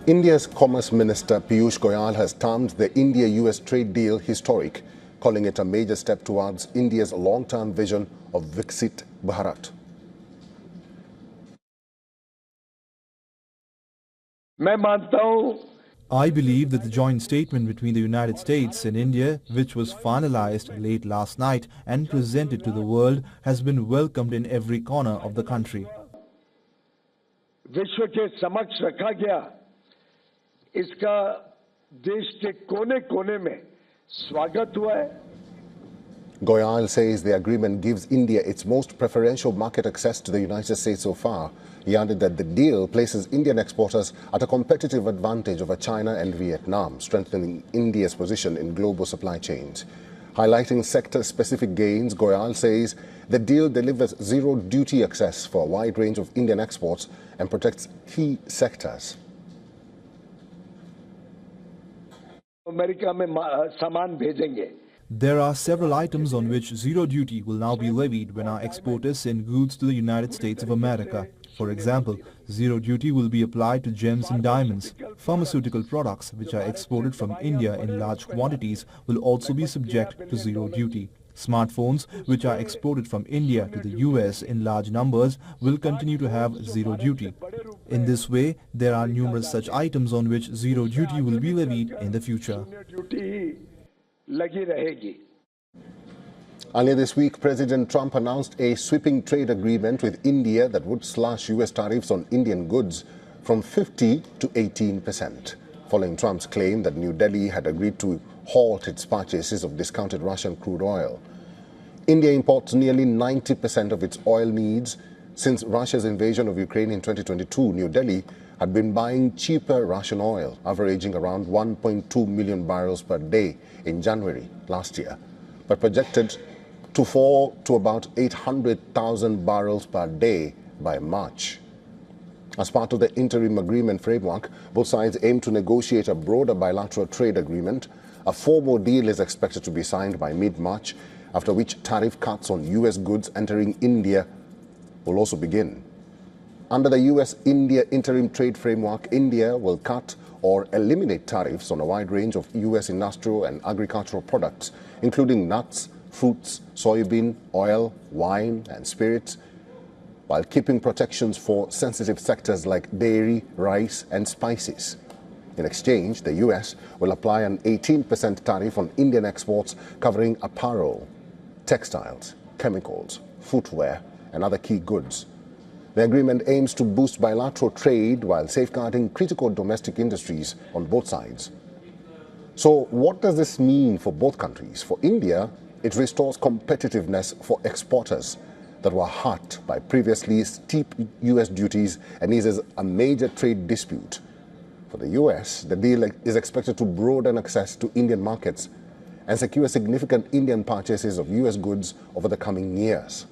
India's Commerce Minister Piyush Goyal has termed the India-US trade deal historic, calling it a major step towards India's long-term vision of Viksit Bharat. I believe that the joint statement between the United States and India, which was finalized late last night and presented to the world, has been welcomed in every corner of the country. विश्व के समक्ष रखा गया, इसका देश के कोने-कोने में स्वागत हुआ है. Goyal says the agreement gives India its most preferential market access to the United States so far. He added that the deal places Indian exporters at a competitive advantage over China and Vietnam, strengthening India's position in global supply chains. Highlighting sector-specific gains, Goyal says the deal delivers zero-duty access for a wide range of Indian exports and protects key sectors. There are several items on which zero duty will now be levied when our exporters send goods to the United States of America. For example, zero duty will be applied to gems and diamonds. Pharmaceutical products which are exported from India in large quantities will also be subject to zero duty. Smartphones which are exported from India to the US in large numbers will continue to have zero duty. In this way, there are numerous such items on which zero duty will be levied in the future. Earlier this week, President Trump announced a sweeping trade agreement with India that would slash US tariffs on Indian goods from 50 to 18%, following Trump's claim that New Delhi had agreed to halt its purchases of discounted Russian crude oil. India imports nearly 90% of its oil needs. Since Russia's invasion of Ukraine in 2022, New Delhi had been buying cheaper Russian oil, averaging around 1.2 million barrels per day in January last year, but projected to fall to about 800,000 barrels per day by March. As part of the interim agreement framework, both sides aim to negotiate a broader bilateral trade agreement. A formal deal is expected to be signed by mid-March, after which tariff cuts on US goods entering India will also begin. Under the US-India interim trade framework, India will cut or eliminate tariffs on a wide range of US industrial and agricultural products, including nuts, fruits, soybean, oil, wine and spirits, while keeping protections for sensitive sectors like dairy, rice and spices. In exchange, the US will apply an 18% tariff on Indian exports covering apparel, textiles, chemicals, footwear and other key goods. The agreement aims to boost bilateral trade while safeguarding critical domestic industries on both sides. So what does this mean for both countries? For India, it restores competitiveness for exporters that were hurt by previously steep US duties and eases a major trade dispute. For the US, the deal is expected to broaden access to Indian markets and secure significant Indian purchases of US goods over the coming years.